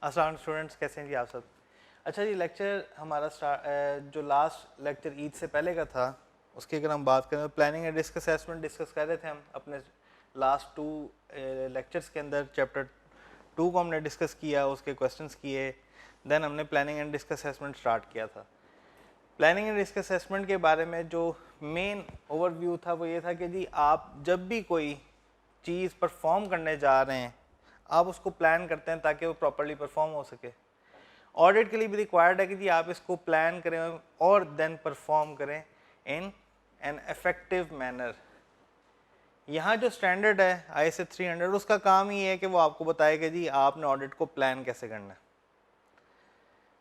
अस्सलाम स्टूडेंट्स, कैसे हैं जी आप सब। अच्छा जी, लेक्चर हमारा जो लास्ट लेक्चर ईद से पहले का था उसकी अगर हम बात करें, planning and risk assessment discuss कर रहे थे हम अपने लास्ट 2 लेक्चर्स के अंदर। चैप्टर 2 को हमने डिस्कस किया, उसके क्वेश्चंस किए, देन हमने planning and risk assessment start किया था। प्लानिंग एंड रिस्क असेसमेंट के बारे में जो मेन ओवरव्यू था वो ये था कि जी आप जब भी कोई चीज़ परफॉर्म करने जा रहे हैं आप उसको प्लान करते हैं ताकि वो प्रॉपरली परफॉर्म हो सके। ऑडिट के लिए भी रिक्वायर्ड है कि जी आप इसको प्लान करें और देन परफॉर्म करें इन एन इफेक्टिव मैनर। यहाँ जो स्टैंडर्ड है ISA 300, उसका काम ही है कि वो आपको बताए कि जी आपने ऑडिट को प्लान कैसे करना है।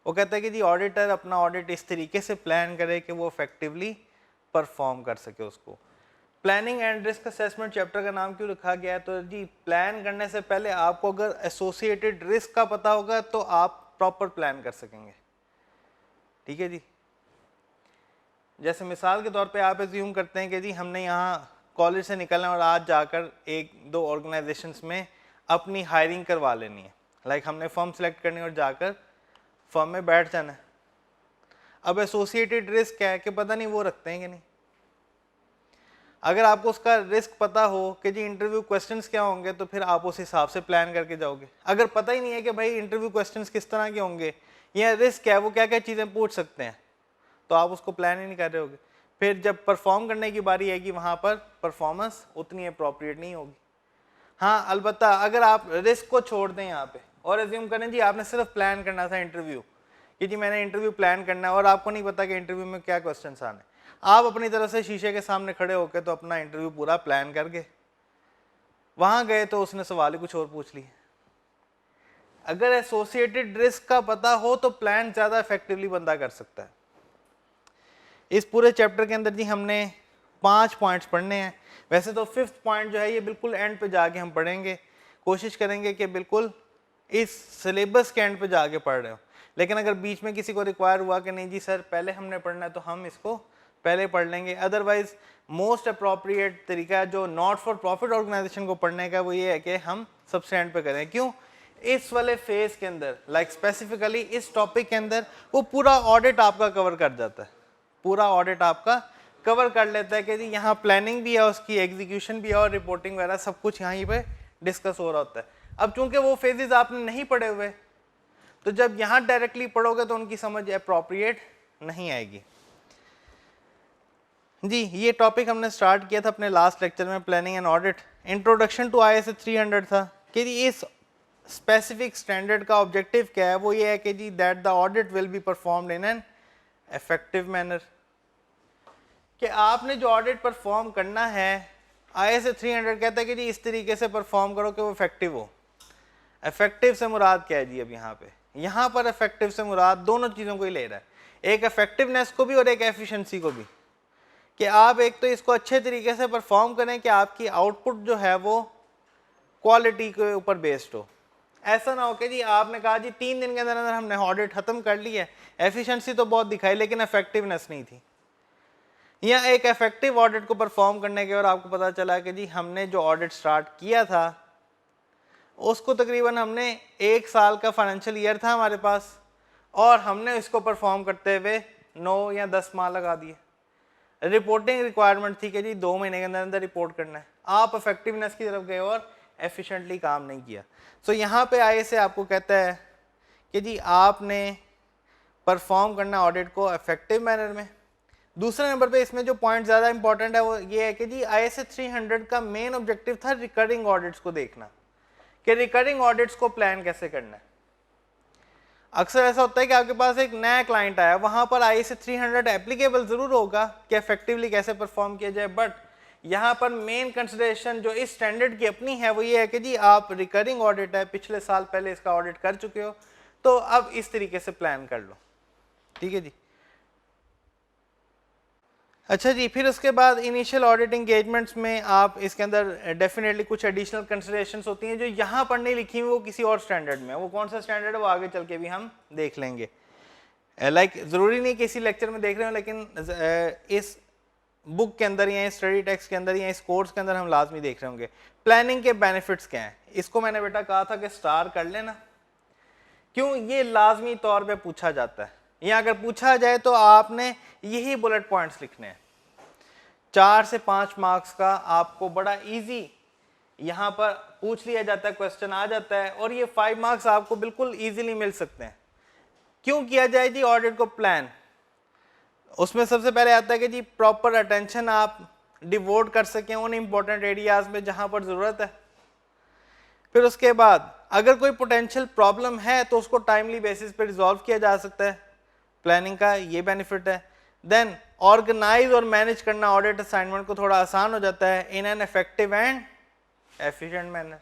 वो कहता है कि जी ऑडिटर अपना ऑडिट इस तरीके से प्लान करे कि वो इफेक्टिवली परफॉर्म कर सके उसको। Planning and risk assessment chapter का नाम क्यों रखा गया है? तो जी प्लान करने से पहले आपको अगर एसोसिएटेड रिस्क का पता होगा तो आप प्रॉपर प्लान कर सकेंगे। ठीक है जी। जैसे मिसाल के तौर पे आप एज्यूम करते हैं कि जी हमने यहाँ कॉलेज से निकलना है और आज जाकर 1-2 ऑर्गेनाइजेशंस में अपनी हायरिंग करवा लेनी है। लाइक हमने फर्म सेलेक्ट करनी है और जाकर फर्म में बैठ जाना है। अब एसोसिएटेड रिस्क क्या है कि पता नहीं वो रखते हैं कि नहीं। अगर आपको उसका रिस्क पता हो कि जी इंटरव्यू क्वेश्चंस क्या होंगे तो फिर आप उस हिसाब से प्लान करके जाओगे। अगर पता ही नहीं है कि भाई इंटरव्यू क्वेश्चंस किस तरह के होंगे या रिस्क क्या है, वो क्या क्या चीज़ें पूछ सकते हैं, तो आप उसको प्लान ही नहीं कर रहे होगे। फिर जब परफॉर्म करने की बारी आएगी वहाँ पर परफॉर्मेंस उतनी अप्रोप्रिएट नहीं होगी। हाँ, अलबत्ता अगर आप रिस्क को छोड़ दें यहाँ पे और एज्यूम करें जी आपने सिर्फ प्लान करना था इंटरव्यू, कि जी मैंने इंटरव्यू प्लान करना है और आपको नहीं पता कि इंटरव्यू में क्या क्वेश्चन आने, आप अपनी तरफ से शीशे के सामने खड़े होकर तो अपना इंटरव्यू पूरा प्लान करके वहां गए तो उसने सवाल ही कुछ और पूछ लिए। अगर एसोसिएटेड रिस्क का पता हो तो प्लान ज़्यादा इफेक्टिवली बंदा कर सकता है। इस पूरे चैप्टर के अंदर जी हमने 5 पॉइंट्स पढ़ने हैं। वैसे तो 5th पॉइंट जो है ये बिल्कुल एंड पे जाके हम पढ़ेंगे, कोशिश करेंगे कि बिल्कुल इस सिलेबस के एंड पे जाके पढ़ रहे हो। लेकिन अगर बीच में किसी को रिक्वायर हुआ कि नहीं जी सर पहले हमने पढ़ना है तो हम इसको पहले पढ़ लेंगे। अदरवाइज मोस्ट अप्रोप्रिएट तरीका जो नॉट फॉर प्रॉफिट ऑर्गेनाइजेशन को पढ़ने का वो ये है कि हम सबसे एंड पे करें। क्यों? इस वाले फेज के अंदर लाइक स्पेसिफिकली इस टॉपिक के अंदर वो पूरा ऑडिट आपका कवर कर जाता है, पूरा ऑडिट आपका कवर कर लेता है कि जी यहाँ प्लानिंग भी है, उसकी एग्जीक्यूशन भी है और रिपोर्टिंग वगैरह सब कुछ यहाँ पे डिस्कस हो रहा होता है। अब चूंकि वो फेजेस आपने नहीं पढ़े हुए तो जब यहाँ डायरेक्टली पढ़ोगे तो उनकी समझ अप्रोप्रिएट नहीं आएगी। जी ये टॉपिक हमने स्टार्ट किया था अपने लास्ट लेक्चर में, planning and audit. Introduction to ISA 300 था कि जी इस स्पेसिफिक स्टैंडर्ड का ऑब्जेक्टिव क्या है। वो ये है कि जी that the audit will be performed in an effective manner, कि आपने जो ऑडिट परफॉर्म करना है ISA 300 कहता है कि जी इस तरीके से परफॉर्म करो कि वो इफेक्टिव हो। इफेक्टिव से मुराद क्या है जी? अब यहाँ पर इफेक्टिव से मुराद दोनों चीज़ों को ही ले रहा है, एक इफेक्टिवनेस को भी और एक एफिशिएंसी को भी, कि आप एक तो इसको अच्छे तरीके से परफॉर्म करें कि आपकी आउटपुट जो है वो क्वालिटी के ऊपर बेस्ड हो। ऐसा ना हो कि जी आपने कहा जी 3 दिन के अंदर अंदर हमने ऑडिट खत्म कर लिया, एफिशिएंसी तो बहुत दिखाई लेकिन इफेक्टिवनेस नहीं थी। या एक इफेक्टिव ऑडिट को परफॉर्म करने के बाद आपको पता चला कि जी हमने जो ऑडिट स्टार्ट किया था उसको तकरीबन हमने 1 साल का फाइनेंशियल ईयर था हमारे पास और हमने इसको परफॉर्म करते हुए 9 या 10 माह लगा दिए। रिपोर्टिंग रिक्वायरमेंट थी कि जी 2 महीने के अंदर अंदर रिपोर्ट करना है, आप इफेक्टिवनेस की तरफ गए और एफिशिएंटली काम नहीं किया। सो यहाँ पे ISA आपको कहता है कि जी आपने परफॉर्म करना ऑडिट को इफेक्टिव मैनर में। दूसरे नंबर पे इसमें जो पॉइंट ज़्यादा इंपॉर्टेंट है वो ये है कि जी ISA 300 का मेन ऑब्जेक्टिव था रिकरिंग ऑडिट्स को देखना, कि रिकरिंग ऑडिट्स को प्लान कैसे करना है। अक्सर ऐसा होता है कि आपके पास एक नया क्लाइंट आया, वहां पर ISA 300 एप्लीकेबल जरूर होगा कि इफेक्टिवली कैसे परफॉर्म किया जाए, बट यहाँ पर मेन कंसिडरेशन जो इस स्टैंडर्ड की अपनी है वो ये है कि जी आप रिकरिंग ऑडिट है, पिछले साल पहले इसका ऑडिट कर चुके हो तो अब इस तरीके से प्लान कर लो। ठीक है जी। अच्छा जी, फिर उसके बाद इनिशियल ऑडिट एंगेजमेंट्स में आप इसके अंदर डेफिनेटली कुछ एडिशनल कंसिडरेशंस होती हैं जो यहाँ पर नहीं लिखी हुई, वो किसी और स्टैंडर्ड में। वो कौन सा स्टैंडर्ड है वो आगे चल के भी हम देख लेंगे। लाइक ज़रूरी नहीं कि इसी लेक्चर में देख रहे हो, लेकिन इस बुक के अंदर या स्टडी टेक्स्ट के अंदर या इस कोर्स के अंदर हम लाजमी देख रहे होंगे। प्लानिंग के बेनिफिट्स क्या हैं, इसको मैंने बेटा कहा था कि स्टार कर लेना क्यों? ये लाजमी तौर पे पूछा जाता है, या अगर पूछा जाए तो आपने यही बुलेट पॉइंट्स लिखने हैं। 4 से 5 मार्क्स का आपको बड़ा इजी यहाँ पर पूछ लिया जाता है, क्वेश्चन आ जाता है, और ये 5 मार्क्स आपको बिल्कुल इजीली मिल सकते हैं। क्यों किया जाए जी ऑडिट को प्लान? उसमें सबसे पहले आता है कि जी प्रॉपर अटेंशन आप डिवोट कर सकें उन इंपॉर्टेंट एरियाज में जहां पर जरूरत है। फिर उसके बाद अगर कोई पोटेंशियल प्रॉब्लम है तो उसको टाइमली बेसिस पे रिजॉल्व किया जा सकता है, प्लानिंग का ये बेनिफिट है। देन ऑर्गेनाइज और मैनेज करना ऑडिट असाइनमेंट को थोड़ा आसान हो जाता है in an effective and efficient manner.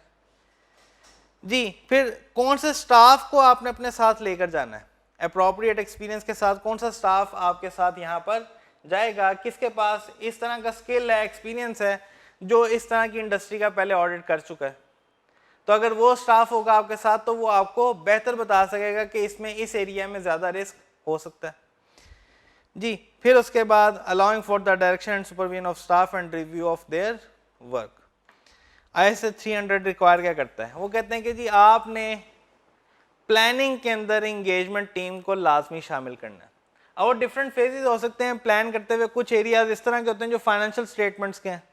जी फिर कौन से स्टाफ को आपने अपने साथ लेकर जाना है, अप्रोप्रिएट एक्सपीरियंस के साथ कौन सा स्टाफ आपके साथ यहाँ पर जाएगा, किसके पास इस तरह का स्किल है, एक्सपीरियंस है, जो इस तरह की इंडस्ट्री का पहले ऑडिट कर चुका है। तो अगर वो स्टाफ होगा आपके साथ तो वो आपको बेहतर बता सकेगा कि इसमें इस एरिया में ज़्यादा रिस्क हो सकता है। जी फिर उसके बाद allowing for the direction and supervision of staff and review of their work. ISA 300 require क्या करता है? वो कहते हैं कि जी आपने प्लानिंग के अंदर इंगेजमेंट टीम को लाजमी शामिल करना है। और डिफरेंट फेजेस हो सकते हैं प्लान करते हुए। कुछ एरियाज इस तरह के होते हैं जो फाइनेंशियल स्टेटमेंट्स के हैं,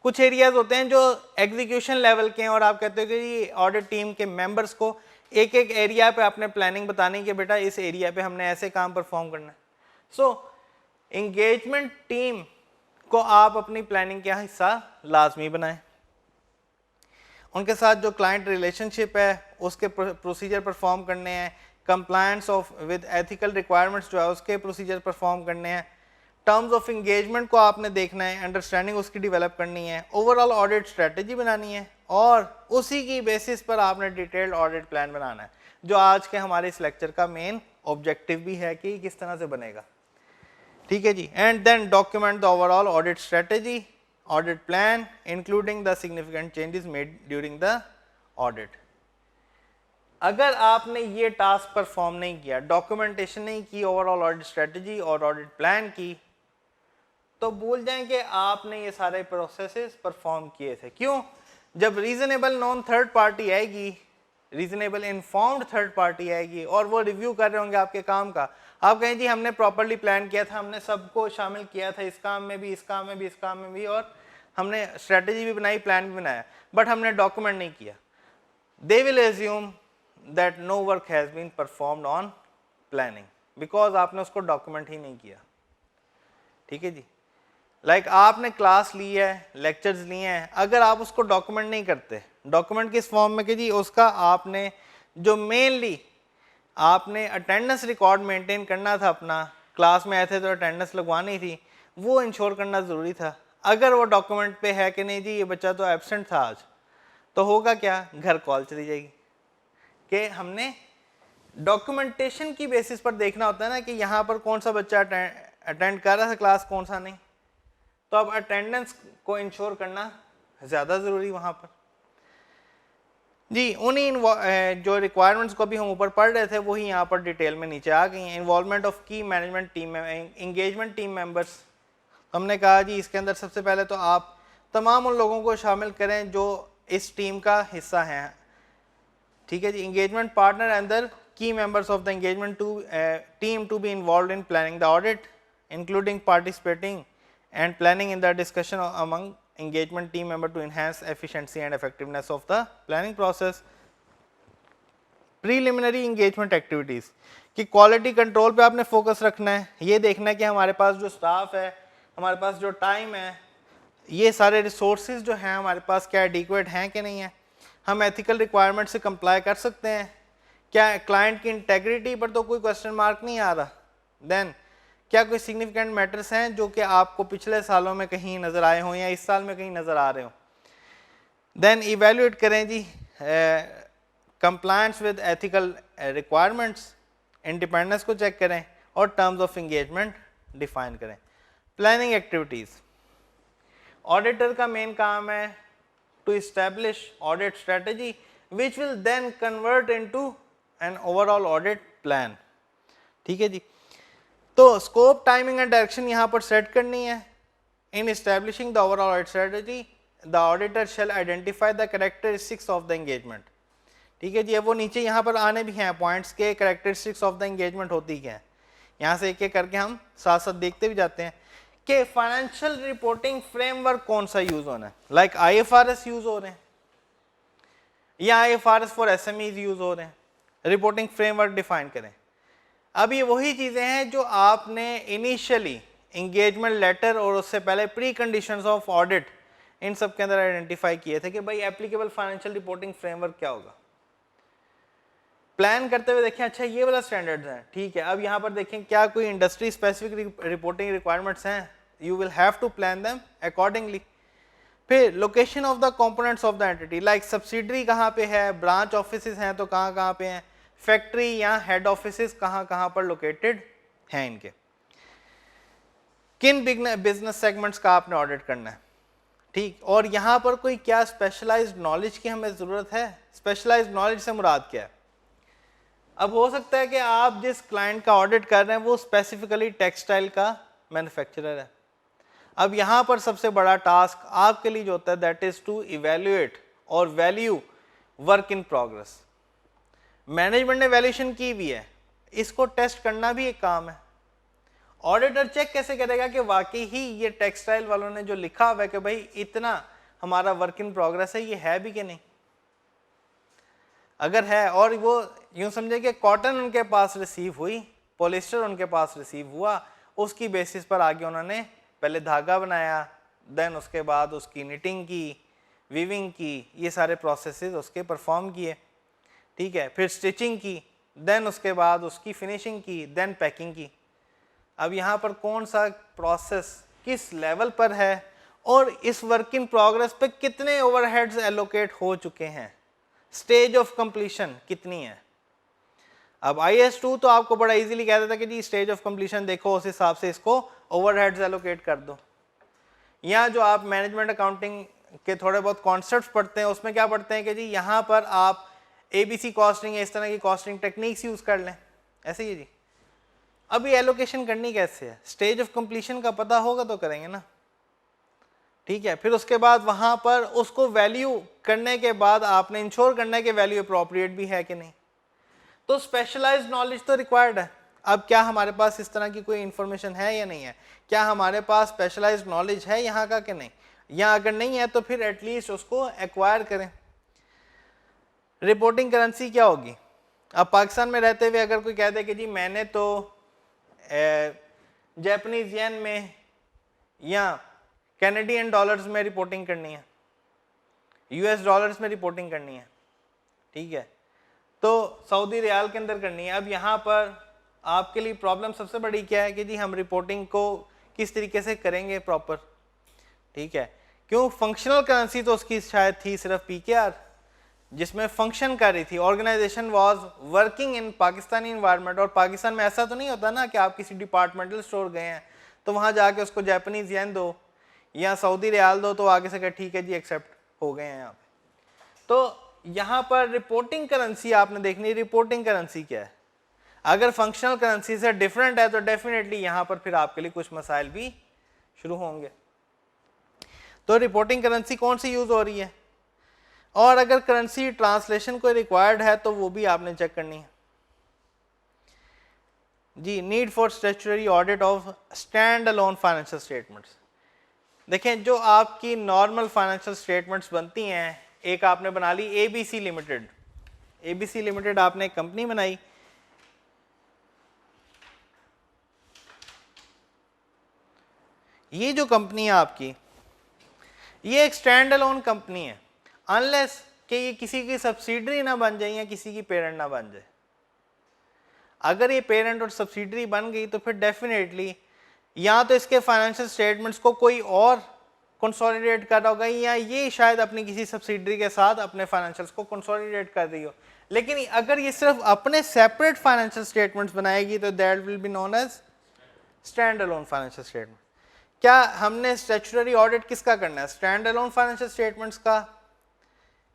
कुछ एरियाज होते हैं जो एग्जीक्यूशन लेवल के हैं, और आप कहते हो कि जी ऑडिट टीम के मेंबर्स को एक एक एरिया पे आपने प्लानिंग बतानी कि बेटा इस एरिया पे हमने ऐसे काम परफॉर्म करना है। सो इंगेजमेंट टीम को आप अपनी प्लानिंग का हिस्सा लाजमी बनाएं। उनके साथ जो क्लाइंट रिलेशनशिप है उसके प्रोसीजर परफॉर्म करने हैं, compliance of with ethical requirements जो है उसके प्रोसीजर परफॉर्म करने हैं, टर्म्स ऑफ इंगेजमेंट को आपने देखना है, अंडरस्टैंडिंग उसकी डेवलप करनी है, ओवरऑल ऑडिट स्ट्रेटजी बनानी है, और उसी की बेसिस पर आपने डिटेल्ड ऑडिट प्लान बनाना है, जो आज के हमारे इस लेक्चर का मेन ऑब्जेक्टिव भी है कि किस तरह से बनेगा। ठीक है जी। And then document the overall audit strategy, audit plan including the significant changes made during the audit। अगर आपने ये टास्क परफॉर्म नहीं किया, डॉक्यूमेंटेशन नहीं की, ओवरऑल ऑडिट स्ट्रेटजी और ऑडिट प्लान की, तो भूल जाएं कि आपने ये सारे प्रोसेसेस परफॉर्म किए थे। क्यों? जब रीजनेबल नॉन थर्ड पार्टी आएगी, रीजनेबल इन्फॉर्म्ड थर्ड पार्टी आएगी और वो रिव्यू कर रहे होंगे आपके काम का, आप कहें जी हमने प्रॉपर्ली प्लान किया था, हमने सबको शामिल किया था, इस काम में भी, इस काम में भी, इस काम में भी, और हमने स्ट्रेटजी भी बनाई, प्लान भी बनाया, बट हमने डॉक्यूमेंट नहीं किया। They will assume that no work has been performed on planning, because आपने उसको डॉक्यूमेंट ही नहीं किया। ठीक है जी। लाइक आपने क्लास ली है, लेक्चर्स लिए हैं, अगर आप उसको डॉक्यूमेंट नहीं करते, डॉक्यूमेंट किस फॉर्म में कि जी उसका आपने जो मेनली आपने अटेंडेंस रिकॉर्ड मेंटेन करना था, अपना क्लास में आए थे तो अटेंडेंस लगवानी थी, वो इंश्योर करना ज़रूरी था। अगर वो डॉक्यूमेंट पे है कि नहीं जी ये बच्चा तो एब्सेंट था आज, तो होगा क्या, घर कॉल चली जाएगी कि हमने डॉक्यूमेंटेशन की बेसिस पर देखना होता है ना कि यहाँ पर कौन सा बच्चा अटेंड कर रहा था क्लास, कौन सा नहीं। तो अब अटेंडेंस को इंश्योर करना ज़्यादा ज़रूरी वहाँ पर। जी उन्हीं जो रिक्वायरमेंट्स को भी हम ऊपर पढ़ रहे थे वही यहाँ पर डिटेल में नीचे आ गई हैं। इन्वॉल्वमेंट ऑफ की मैनेजमेंट टीम में इंगेजमेंट टीम मेंबर्स, हमने कहा जी इसके अंदर सबसे पहले तो आप तमाम उन लोगों को शामिल करें जो इस टीम का हिस्सा हैं। ठीक है जी। इंगेजमेंट पार्टनर अंदर key members of the engagement team to be involve in planning the audit including participating and planning in the discussion among engagement team member to enhance efficiency and effectiveness of the planning process। preliminary engagement activities कि quality control पे आपने focus रखना है, ये देखना है कि हमारे पास जो स्टाफ है, हमारे पास जो टाइम है, ये सारे रिसोर्सेज जो हैं हमारे पास क्या एडिक्वेट हैं कि नहीं है, हम एथिकल रिक्वायरमेंट से कंप्लाई कर सकते हैं, क्या क्लाइंट की इंटेग्रिटी पर तो कोई क्वेश्चन मार्क नहीं आ रहा, देन क्या कोई सिग्निफिकेंट मैटर्स हैं जो कि आपको पिछले सालों में कहीं नज़र आए हों या इस साल में कहीं नज़र आ रहे हो। देन इवेल्युएट करें जी compliance with ethical requirements, independence को चेक करें और टर्म्स ऑफ इंगेजमेंट डिफाइन करें। प्लानिंग एक्टिविटीज़, ऑडिटर का मेन काम है to establish audit strategy which will then convert into an overall audit plan. ठीक है जी। तो स्कोप, टाइमिंग एंड डायरेक्शन यहाँ पर सेट करनी है। In establishing the overall audit strategy the auditor shall identify the characteristics of the engagement. ठीक है जी। अब वो नीचे यहाँ पर आने भी हैं पॉइंट्स के कैरेक्टरिस्टिक्स ऑफ द एंगेजमेंट होती क्या है, यहाँ से एक एक करके हम साथ साथ देखते भी जाते हैं कि फाइनेंशियल रिपोर्टिंग फ्रेमवर्क कौन सा यूज होना है। लाइक IFRS यूज हो रहे हैं या IFRS फॉर SMEs यूज हो रहे हैं, रिपोर्टिंग फ्रेमवर्क डिफाइन करें। अब ये वही चीजें हैं जो आपने इनिशियली एंगेजमेंट लेटर और उससे पहले प्री कंडीशंस ऑफ ऑडिट इन सब के अंदर आइडेंटिफाई किए थे कि भाई एप्लीकेबल फाइनेंशियल रिपोर्टिंग फ्रेमवर्क क्या होगा। प्लान करते हुए देखें अच्छा ये वाला स्टैंडर्ड्स हैं, ठीक है। अब यहाँ पर देखें क्या कोई इंडस्ट्री स्पेसिफिक रिपोर्टिंग रिक्वायरमेंट्स हैं, you will have to plan them accordingly. फिर location of the components of the entity, like subsidiary कहाँ पे है, ब्रांच ऑफिसेज हैं तो कहाँ कहाँ पे हैं, फैक्ट्री या हेड ऑफिसेज कहाँ कहाँ पर लोकेटेड हैं इनके, किन बिजनेस सेगमेंट्स का आपने ऑडिट करना है, ठीक। और यहाँ पर कोई क्या स्पेशलाइज्ड नॉलेज की हमें ज़रूरत है, स्पेशलाइज्ड नॉलेज से मुराद क्या है। अब हो सकता है कि आप जिस क्लाइंट का ऑडिट कर रहे हैं वो स्पेसिफिकली टेक्सटाइल का मैन्युफैक्चरर है। अब यहाँ पर सबसे बड़ा टास्क आपके लिए जो होता है दैट इज टू इवेल्युएट और value work in progress. Management ने वैल्यूएशन की भी है, इसको टेस्ट करना भी एक काम है। ऑडिटर चेक कैसे करेगा कि वाकई ही ये टेक्सटाइल वालों ने जो लिखा हुआ है कि भाई इतना हमारा वर्क इन प्रोग्रेस है, ये है भी कि नहीं। अगर है और वो यूं समझे कि कॉटन उनके पास रिसीव हुई, पॉलिस्टर उनके पास रिसीव हुआ, उसकी बेसिस पर आगे उन्होंने पहले धागा बनाया, देन उसके बाद उसकी निटिंग की, वीविंग की, ये सारे प्रोसेसेस उसके परफॉर्म किए, ठीक है। फिर स्टिचिंग की, देन उसके बाद उसकी फिनिशिंग की, देन पैकिंग की। अब यहाँ पर कौन सा प्रोसेस किस लेवल पर है और इस वर्क इन प्रोग्रेस पे कितने ओवरहेड्स एलोकेट हो चुके हैं, स्टेज ऑफ कंप्लीशन कितनी है। अब IS2 तो आपको बड़ा इजीली कह देता है कि जी स्टेज ऑफ कंप्लीशन देखो, उस हिसाब से इसको ओवरहेड्स एलोकेट कर दो। या जो आप मैनेजमेंट अकाउंटिंग के थोड़े बहुत कॉन्सेप्ट्स पढ़ते हैं उसमें क्या पढ़ते हैं कि जी यहाँ पर आप ABC कॉस्टिंग या इस तरह की कॉस्टिंग टेक्निक्स यूज कर लें, ऐसे ही जी। अब ये एलोकेशन करनी कैसे है, स्टेज ऑफ कंप्लीशन का पता होगा तो करेंगे ना, ठीक है। फिर उसके बाद वहां पर उसको वैल्यू करने के बाद आपने इंश्योर करना है कि वैल्यू अप्रोप्रिएट भी है कि नहीं। तो स्पेशलाइज्ड नॉलेज तो रिक्वायर्ड है। अब क्या हमारे पास इस तरह की कोई इंफॉर्मेशन है या नहीं है, क्या हमारे पास स्पेशलाइज्ड नॉलेज है यहाँ का कि नहीं, या अगर नहीं है तो फिर एटलीस्ट उसको एक्वायर करें। रिपोर्टिंग करेंसी क्या होगी। अब पाकिस्तान में रहते हुए अगर कोई कह दे कि जी मैंने तो जापानीज येन में या कैनेडियन डॉलर्स में रिपोर्टिंग करनी है, US डॉलर्स में रिपोर्टिंग करनी है, ठीक है, तो सऊदी रियाल के अंदर करनी है। अब यहाँ पर आपके लिए प्रॉब्लम सबसे बड़ी क्या है कि जी हम रिपोर्टिंग को किस तरीके से करेंगे प्रॉपर, ठीक है। क्यों, फंक्शनल करेंसी तो उसकी शायद थी सिर्फ PKR जिसमें फंक्शन कर रही थी, organisation was working in Pakistani environment. और पाकिस्तान में ऐसा तो नहीं होता ना कि आप किसी डिपार्टमेंटल स्टोर गए हैं तो वहाँ जाके उसको जापानीज येन दो या सऊदी रियाल दो तो आगे से कहे ठीक है जी एक्सेप्ट हो गए हैं यहाँ पे। तो यहाँ पर रिपोर्टिंग करेंसी आपने देखनी, रिपोर्टिंग करेंसी क्या है। अगर फंक्शनल करेंसी से डिफरेंट है तो डेफिनेटली यहाँ पर फिर आपके लिए कुछ मसाइल भी शुरू होंगे। तो रिपोर्टिंग करेंसी कौन सी यूज हो रही है, और अगर करेंसी ट्रांसलेशन कोई रिक्वायर्ड है तो वो भी आपने चेक करनी है जी। Need for statutory audit of stand alone financial statements. देखें जो आपकी नॉर्मल फाइनेंशियल स्टेटमेंट्स बनती हैं, एक आपने बना ली ABC लिमिटेड। ABC लिमिटेड आपने एक कंपनी बनाई, ये जो कंपनी है आपकी ये एक स्टैंड अलोन कंपनी है, अनलेस कि ये किसी की सब्सिडरी ना बन जाए या किसी की पेरेंट ना बन जाए। अगर ये पेरेंट और सब्सिडरी बन गई तो फिर डेफिनेटली या तो इसके फाइनेंशियल स्टेटमेंट्स को कोई और कंसोलिडेट कर रहा होगा या ये शायद अपनी किसी सब्सिडरी के साथ अपने फाइनेंशियल्स को कंसोलिडेट कर रही हो। लेकिन अगर ये सिर्फ अपने सेपरेट फाइनेंशियल स्टेटमेंट्स बनाएगी तो that will be known as stand alone financial statement. क्या हमने स्टैट्यूटरी ऑडिट किसका करना है, स्टैंड अलोन फाइनेंशियल स्टेटमेंट्स का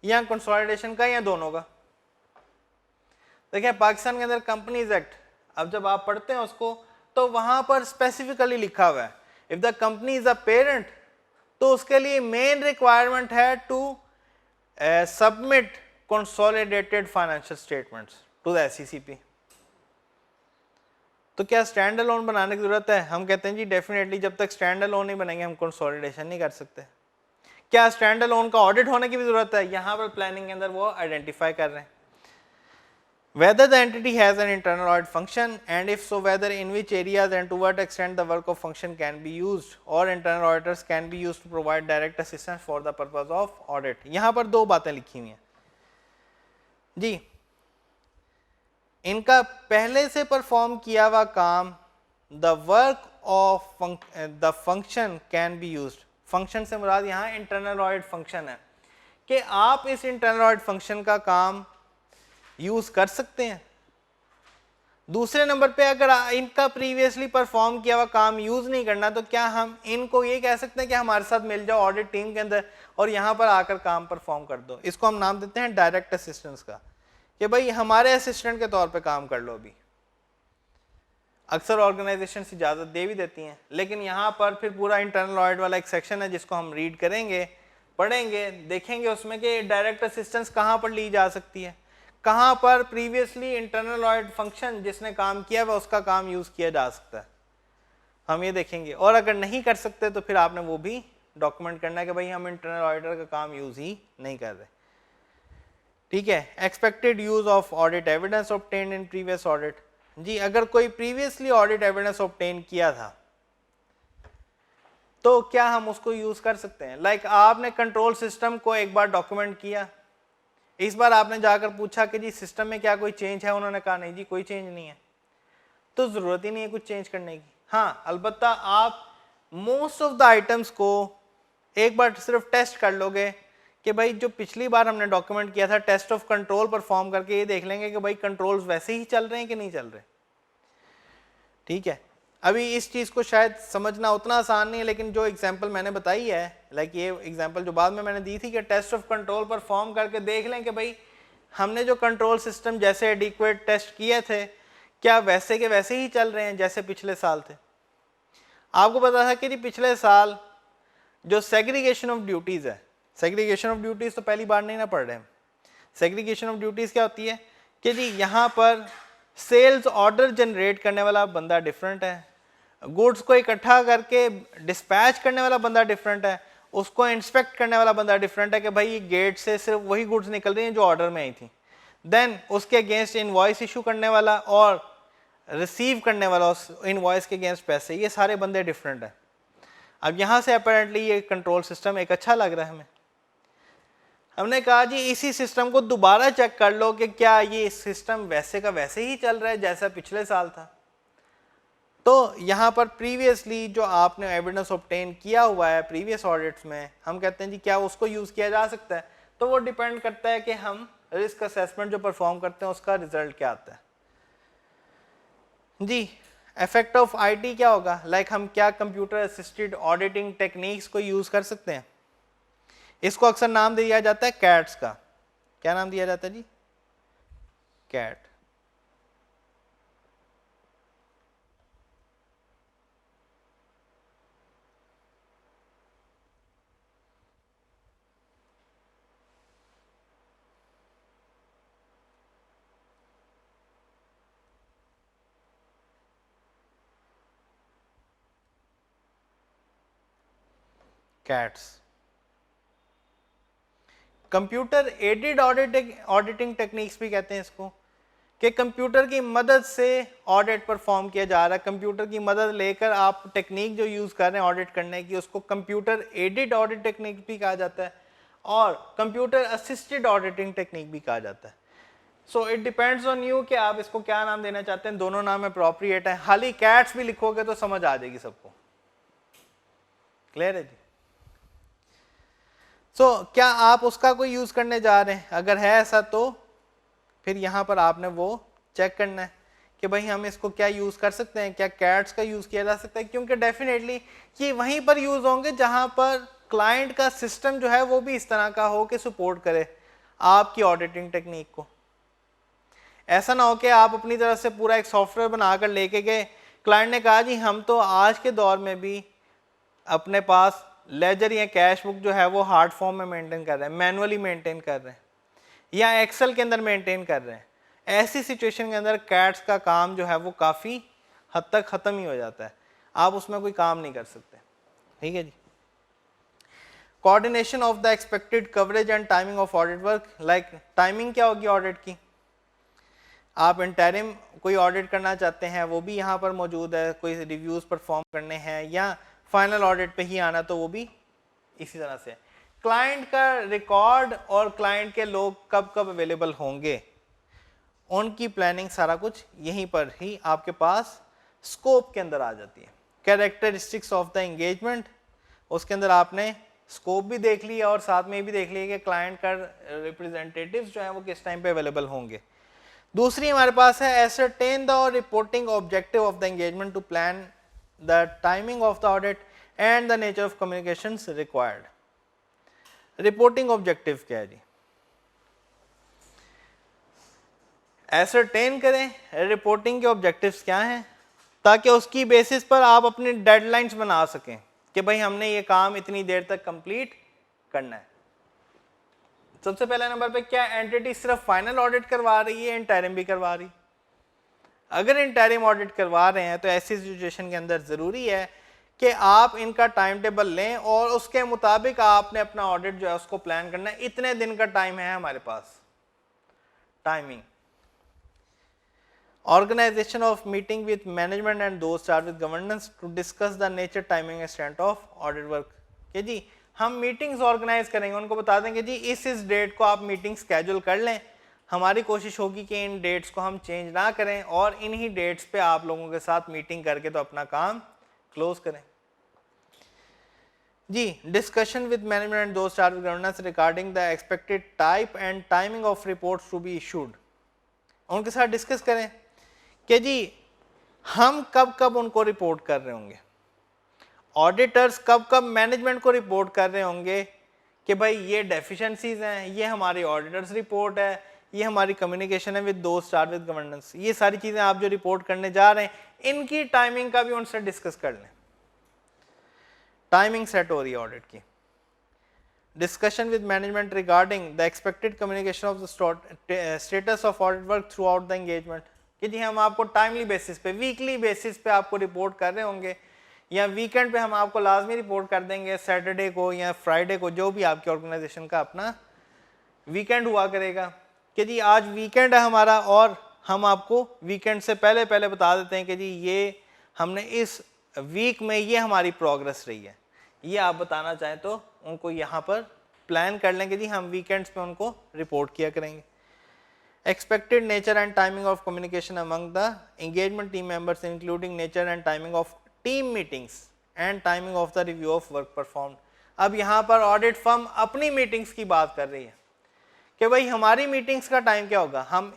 या कंसोलिडेशन का या दोनों का। देखिए पाकिस्तान के अंदर कंपनीज एक्ट अब जब आप पढ़ते हैं उसको तो वहां पर स्पेसिफिकली लिखा हुआ है if the company is a parent तो उसके लिए मेन रिक्वायरमेंट है to submit consolidated financial statements to the SECP। तो क्या स्टैंड अलोन बनाने की जरूरत है? हम कहते हैं जी डेफिनेटली जब तक स्टैंड अलोन नहीं बनेंगे हम कंसोलिडेशन नहीं कर सकते। क्या स्टैंड अलोन का ऑडिट होने की भी जरूरत है? यहाँ पर प्लानिंग के अंदर वो आइडेंटिफाई कर रहे हैं। Whether the entity has an internal audit function, and if so, whether in which areas and to what extent the work of function can be used, or internal auditors can be used to provide direct assistance for the purpose of audit। यहाँ पर दो बातें लिखी हुई हैं जी। इनका पहले से परफॉर्म किया हुआ काम, the work of the function can be used। Function से मुराद यहाँ इंटरनल ऑडिट फंक्शन है कि आप इस इंटरनल ऑडिट फंक्शन का काम यूज कर सकते हैं। दूसरे नंबर पे अगर इनका प्रीवियसली परफॉर्म किया हुआ काम यूज नहीं करना तो क्या हम इनको ये कह सकते हैं कि हमारे साथ मिल जाओ ऑडिट टीम के अंदर और यहाँ पर आकर काम परफॉर्म कर दो। इसको हम नाम देते हैं डायरेक्ट असिस्टेंस का, कि भाई हमारे असिस्टेंट के तौर पे काम कर लो। अभी अक्सर ऑर्गेनाइजेशन इजाजत दे भी देती हैं, लेकिन यहाँ पर फिर पूरा इंटरनल ऑडिट वाला एक सेक्शन है जिसको हम रीड करेंगे, पढ़ेंगे, देखेंगे उसमें कि डायरेक्ट असिस्टेंस कहाँ पर ली जा सकती है, कहाँ पर प्रीवियसली इंटरनल ऑडिट फंक्शन जिसने काम किया हुआ उसका काम यूज किया जा सकता है, हम ये देखेंगे। और अगर नहीं कर सकते तो फिर आपने वो भी डॉक्यूमेंट करना है कि भाई हम इंटरनल ऑडिटर का काम यूज ही नहीं कर रहे। ठीक है। Expected use of audit evidence obtained in previous audit. जी अगर कोई प्रीवियसली ऑडिट एविडेंस ऑब्टेन किया था तो क्या हम उसको यूज कर सकते हैं? लाइक आपने कंट्रोल सिस्टम को एक बार डॉक्यूमेंट किया, इस बार आपने जाकर पूछा कि जी सिस्टम में क्या कोई चेंज है, उन्होंने कहा नहीं जी कोई चेंज नहीं है, तो जरूरत ही नहीं है कुछ चेंज करने की। हाँ अलबत्ता आप मोस्ट ऑफ द आइटम्स को एक बार सिर्फ टेस्ट कर लोगे कि भाई जो पिछली बार हमने डॉक्यूमेंट किया था, टेस्ट ऑफ कंट्रोल परफॉर्म करके ये देख लेंगे कि भाई कंट्रोल्स वैसे ही चल रहे हैं कि नहीं चल रहे। ठीक है। अभी इस चीज़ को शायद समझना उतना आसान नहीं है, लेकिन जो एग्जांपल मैंने बताई है, लाइक ये एग्जांपल जो बाद में मैंने दी थी कि टेस्ट ऑफ कंट्रोल परफॉर्म करके देख लें कि भाई हमने जो कंट्रोल सिस्टम जैसे एडिक्वेट टेस्ट किए थे क्या वैसे के वैसे ही चल रहे हैं जैसे पिछले साल थे। आपको पता था कि जी पिछले साल जो सेग्रीगेशन ऑफ ड्यूटीज़ है, सेग्रीगेशन ऑफ ड्यूटीज़ तो पहली बार नहीं ना पढ़ रहे हैं। सेग्रीगेशन ऑफ ड्यूटीज़ क्या होती है कि जी यहाँ पर सेल्स ऑर्डर जनरेट करने वाला बंदा डिफरेंट है, गुड्स को इकट्ठा करके डिस्पैच करने वाला बंदा डिफरेंट है, उसको इंस्पेक्ट करने वाला बंदा डिफरेंट है कि भाई ये गेट से सिर्फ वही गुड्स निकल रही हैं जो ऑर्डर में आई थी। देन उसके अगेंस्ट इनवॉइस इशू करने वाला और रिसीव करने वाला उस इनवॉइस के अगेंस्ट पैसे, ये सारे बंदे डिफरेंट हैं। अब यहाँ से अपेरेंटली ये कंट्रोल सिस्टम एक अच्छा लग रहा है हमें। हमने कहा जी इसी सिस्टम को दोबारा चेक कर लो कि क्या ये सिस्टम वैसे का वैसे ही चल रहा है जैसा पिछले साल था। तो यहाँ पर प्रीवियसली जो आपने एविडेंस ऑब्टेन किया हुआ है प्रीवियस ऑडिट्स में, हम कहते हैं जी क्या उसको यूज किया जा सकता है? तो वो डिपेंड करता है कि हम रिस्क असेसमेंट जो परफॉर्म करते हैं उसका रिजल्ट क्या आता है। जी इफेक्ट ऑफ आईटी क्या होगा? लाइक हम क्या कंप्यूटर असिस्टेड ऑडिटिंग टेक्निक्स को यूज कर सकते हैं? इसको अक्सर नाम दिया जाता है कैट्स का। क्या नाम दिया जाता है जी? CAAT. CAATs computer aided auditing techniques भी कहते हैं इसको, कि कंप्यूटर की मदद से ऑडिट परफॉर्म किया जा रहा है। कंप्यूटर की मदद लेकर आप टेक्निक जो यूज़ कर रहे हैं ऑडिट करने की उसको कंप्यूटर एडेड ऑडिट टेक्निक भी कहा जाता है और कंप्यूटर असिस्टेड ऑडिटिंग टेक्निक भी कहा जाता है। So it depends on you कि आप इसको क्या नाम देना चाहते हैं। दोनों नाम अप्रोप्रिएट है। खाली कैट्स भी लिखोगे तो समझ आ जाएगी सबको। क्लियर है जी? क्या आप उसका कोई यूज करने जा रहे हैं? अगर है ऐसा तो फिर यहाँ पर आपने वो चेक करना है कि भाई हम इसको क्या यूज कर सकते हैं, क्या कैट्स का यूज किया जा सकता है, क्योंकि डेफिनेटली ये वहीं पर यूज होंगे जहां पर क्लाइंट का सिस्टम जो है वो भी इस तरह का हो कि सपोर्ट करे आपकी ऑडिटिंग टेक्निक को। ऐसा ना हो कि आप अपनी तरफ से पूरा एक सॉफ्टवेयर बनाकर लेके गए, क्लाइंट ने कहा जी हम तो आज के दौर में भी अपने पास लेजर या कैश बुक जो है वो हार्ड फॉर्म में मेंटेन कर रहे हैं, मैनुअली मेंटेन कर रहे हैं, या एक्सेल के अंदर मेंटेन कर रहे हैं, ऐसी सिचुएशन के अंदर कैट्स का काम जो है वो काफ़ी हद तक ख़त्म ही हो जाता है, आप उसमें कोई काम नहीं कर सकते। ठीक है जी। Coordination of the expected coverage and timing of audit work, like timing क्या होगी ऑडिट की, आप इंटरिम कोई ऑडिट करना चाहते हैं वो भी यहाँ पर मौजूद है, कोई रिव्यूज़ परफॉर्म करने हैं या फाइनल ऑडिट पे ही आना तो वो भी इसी तरह से। क्लाइंट का रिकॉर्ड और क्लाइंट के लोग कब कब अवेलेबल होंगे, उनकी प्लानिंग सारा कुछ यहीं पर ही आपके पास स्कोप के अंदर आ जाती है। कैरेक्टरिस्टिक्स ऑफ द एंगेजमेंट, उसके अंदर आपने स्कोप भी देख लिया और साथ में ये भी देख लिया कि क्लाइंट का रिप्रेजेंटेटिव्स जो है वो किस टाइम पे अवेलेबल होंगे। दूसरी हमारे पास है एसरटेन द और reporting objective of the engagement to plan the timing of the audit and the nature of communications required. Reporting objective क्या है जी, एसरटेन करें रिपोर्टिंग के ऑब्जेक्टिव्स क्या हैं, ताकि उसकी बेसिस पर आप अपनी डेडलाइंस बना सकें कि भाई हमने ये काम इतनी देर तक कंप्लीट करना है। सबसे पहले नंबर पे क्या एंटिटी सिर्फ फाइनल ऑडिट करवा रही है, इंटरिम भी करवा रही। अगर इंटरिम ऑडिट करवा रहे हैं तो ऐसी सिचुएशन के अंदर ज़रूरी है कि आप इनका टाइम टेबल लें और उसके मुताबिक आपने अपना ऑडिट जो है उसको प्लान करना है। इतने दिन का टाइम है हमारे पास, timing. Organization of meeting with management and those charged with governance to discuss the nature, timing and extent of audit work। कि जी हम मीटिंग्स ऑर्गेनाइज करेंगे, उनको बता देंगे जी इस डेट को आप मीटिंग स्केड्यूल कर लें, हमारी कोशिश होगी कि इन डेट्स को हम चेंज ना करें और इन्हीं डेट्स पे आप लोगों के साथ मीटिंग करके तो अपना काम क्लोज करें। जी discussion with management and those charge with governance regarding the expected type and timing of reports to be issued, उनके साथ डिस्कस करें कि जी हम कब कब उनको रिपोर्ट कर रहे होंगे, ऑडिटर्स कब कब मैनेजमेंट को रिपोर्ट कर रहे होंगे कि भाई ये डेफिशिएंसीज हैं, ये हमारी ऑडिटर्स रिपोर्ट है, ये हमारी कम्युनिकेशन है विद दोस्त चार्ज विद गवर्नेंस। ये सारी चीज़ें आप जो रिपोर्ट करने जा रहे हैं इनकी टाइमिंग का भी उनसे डिस्कस कर लें। टाइमिंग सेट हो रही है ऑडिट की। Discussion with management regarding the expected communication of the status of audit work through out the engagement, कि जी हम आपको टाइमली बेसिस पे, वीकली बेसिस पे आपको रिपोर्ट कर रहे होंगे या वीकेंड पे हम आपको लाजमी रिपोर्ट कर देंगे, सैटरडे को या फ्राइडे को, जो भी आपकी ऑर्गेनाइजेशन का अपना वीकेंड हुआ करेगा कि जी आज वीकेंड है हमारा और हम आपको वीकेंड से पहले पहले बता देते हैं कि जी ये हमने इस वीक में ये हमारी प्रोग्रेस रही है। ये आप बताना चाहें तो उनको यहाँ पर प्लान कर लेंगे जी हम वीकेंड्स पे उनको रिपोर्ट किया करेंगे। Expected nature and timing of communication among the engagement team members including nature and timing of team meetings and timing of the review of work performed। अब यहाँ पर ऑडिट फर्म अपनी मीटिंग्स की बात कर रही है कि भाई हमारी मीटिंग्स का टाइम क्या होगा, हम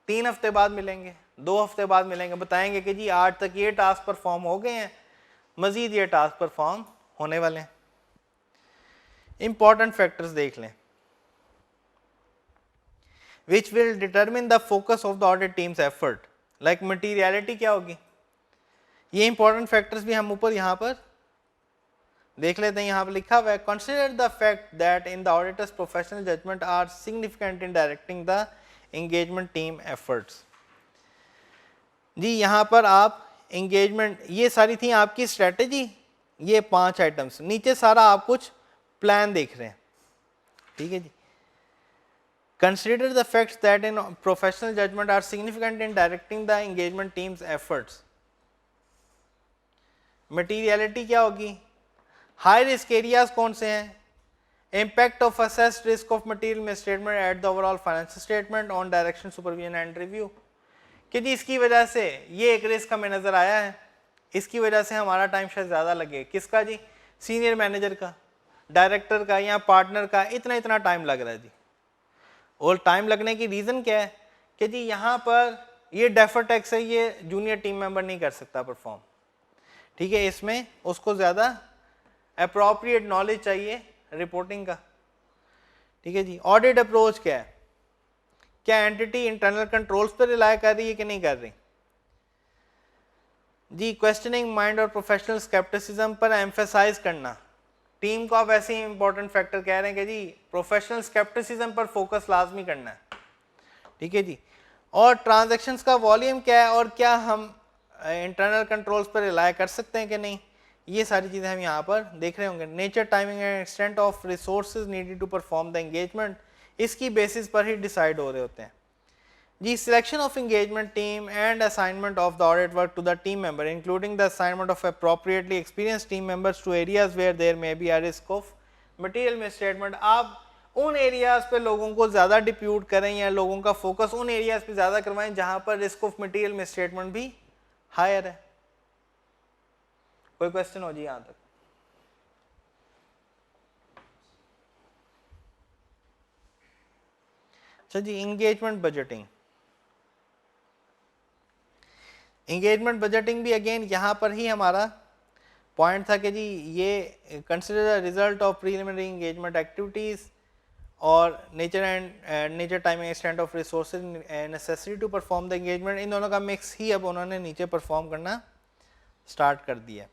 3 हफ्ते बाद मिलेंगे, 2 हफ्ते बाद मिलेंगे, बताएंगे कि जी आज तक ये टास्क परफॉर्म हो गए हैं, मजीद ये टास्क परफॉर्म होने वाले हैं। इंपॉर्टेंट फैक्टर्स देख लें which will determine the focus of the audit team's effort, like materiality क्या होगी, ये important factors भी हम ऊपर यहाँ पर देख लेते हैं। यहाँ पर लिखा हुआ है consider the fact that in the auditor's professional judgment are significant in directing the engagement team efforts। जी यहाँ पर आप engagement, ये सारी थी आपकी strategy, ये 5 आइटम्स, नीचे सारा आप कुछ प्लान देख रहे हैं। ठीक है जी। Consider the facts that in professional judgment are significant in directing the engagement team's efforts। Materiality क्या होगी, हाई रिस्क एरियाज कौन से हैं, impact of assessed risk of material misstatement at the overall financial statement on direction supervision and review, कि जी इसकी वजह से ये एक रिस्क हमें नज़र आया है, इसकी वजह से हमारा टाइम शायद ज़्यादा लगे, किसका जी, सीनियर मैनेजर का, डायरेक्टर का या पार्टनर का, इतना टाइम लग रहा है जी। और टाइम लगने की रीज़न क्या है कि जी यहाँ पर ये डेफर टैक्स है, ये जूनियर टीम मेंबर नहीं कर सकता परफॉर्म। ठीक है, इसमें उसको ज़्यादा अप्रोप्रिएट नॉलेज चाहिए रिपोर्टिंग का। ठीक है जी। ऑडिट अप्रोच क्या है, क्या एंटिटी इंटरनल कंट्रोल्स पर रिलाय कर रही है कि नहीं कर रही जी। क्वेश्चनिंग माइंड और प्रोफेशनल स्केप्टिसिज्म पर एम्फेसाइज करना टीम को आप ऐसे ही इंपॉर्टेंट फैक्टर कह रहे हैं कि जी प्रोफेशनल स्केप्टिसिज्म पर फोकस लाजमी करना है, ठीक है जी। और ट्रांजैक्शंस का वॉल्यूम क्या है और क्या हम इंटरनल कंट्रोल्स पर रिलाय कर सकते हैं कि नहीं, ये सारी चीज़ें हम यहाँ पर देख रहे होंगे। Nature, timing and extent of resources needed to perform the engagement, इसकी बेसिस पर ही डिसाइड हो रहे होते हैं जी। Selection of engagement team and assignment of the audit work to the team member including the assignment of appropriately experienced team members to areas where there may be a risk of material misstatement. आप उन areas पे लोगों को ज़्यादा depute करें या लोगों का फोकस उन एरियाज पे ज़्यादा करवाएं जहां पर रिस्क ऑफ मटेरियल मिसस्टेटमेंट भी हायर है। कोई क्वेश्चन हो जी यहाँ तक? अच्छा जी, इंगेजमेंट बजटिंग। इंगेजमेंट बजटिंग भी अगेन यहाँ पर ही हमारा पॉइंट था कि जी ये consider the result of preliminary engagement activities और nature and nature timing extent of resources necessary to perform the engagement, इन दोनों का मिक्स ही अब उन्होंने नीचे परफॉर्म करना स्टार्ट कर दिया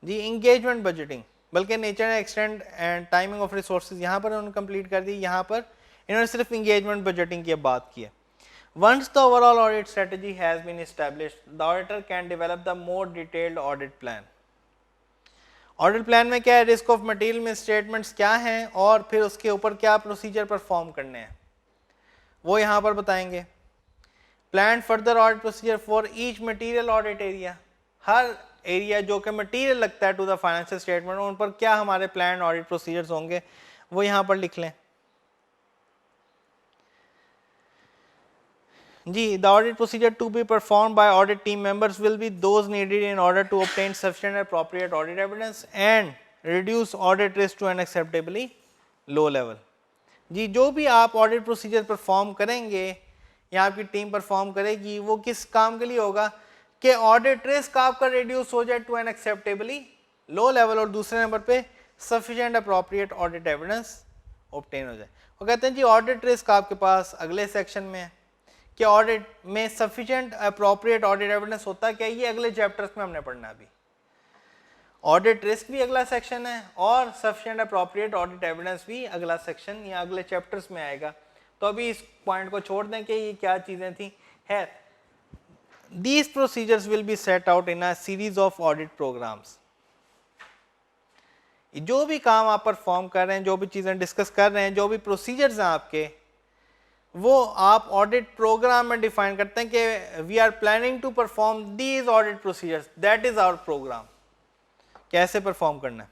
जी। इंगेजमेंट बजटिंग बल्कि nature extent and timing of resources यहाँ पर उन्होंने कंप्लीट कर दी, यहाँ पर इन्होंने सिर्फ इंगेजमेंट बजटिंग की बात की है। Once the overall audit strategy has been established, the auditor can develop the more detailed audit plan. Audit plan में क्या है, रिस्क ऑफ मटेरियल मिसस्टेटमेंट्स क्या हैं और फिर उसके ऊपर क्या प्रोसीजर परफॉर्म करने हैं वो यहाँ पर बताएंगे। Plan further audit procedure for each material audit area, her area जो कि मटेरियल लगता है टू द फाइनेंशियल स्टेटमेंट, उन पर क्या हमारे प्लान ऑडिट प्रोसीजर्स होंगे वो यहाँ पर लिख लें जी। The audit procedure to be performed by audit team members will be those needed in order to obtain sufficient and appropriate audit evidence and reduce audit risk to an acceptably low level। जी जो भी आप audit procedure perform करेंगे या आपकी team perform करेगी वो किस काम के लिए होगा कि ऑडिट रिस्क आपका रिड्यूस हो जाए to an acceptably low level, और दूसरे नंबर पे sufficient appropriate audit evidence obtain हो जाए। वो कहते हैं जी ऑडिट रिस्क आपके पास अगले सेक्शन में है कि ऑडिट में सफिशिएंट अप्रोप्रिएट ऑडिट एविडेंस होता है क्या, ये अगले चैप्टर्स में हमने पढ़ना है। अभी ऑडिट रिस्क भी अगला सेक्शन है और सफिशिएंट अप्रोप्रिएट ऑडिट एविडेंस भी अगला सेक्शन या अगले चैप्टर्स में आएगा। तो अभी इस पॉइंट को छोड़ दें कि ये क्या चीज़ें थी। है these procedures will be set out in a series of audit programmes. जो भी काम आप परफॉर्म कर रहे हैं, जो भी चीज़ें डिस्कस कर रहे हैं, जो भी प्रोसीजर्स हैं आपके, वो आप ऑडिट प्रोग्राम में डिफाइन करते हैं कि we are planning to perform these audit procedures, that is our programme. कैसे परफॉर्म करना है,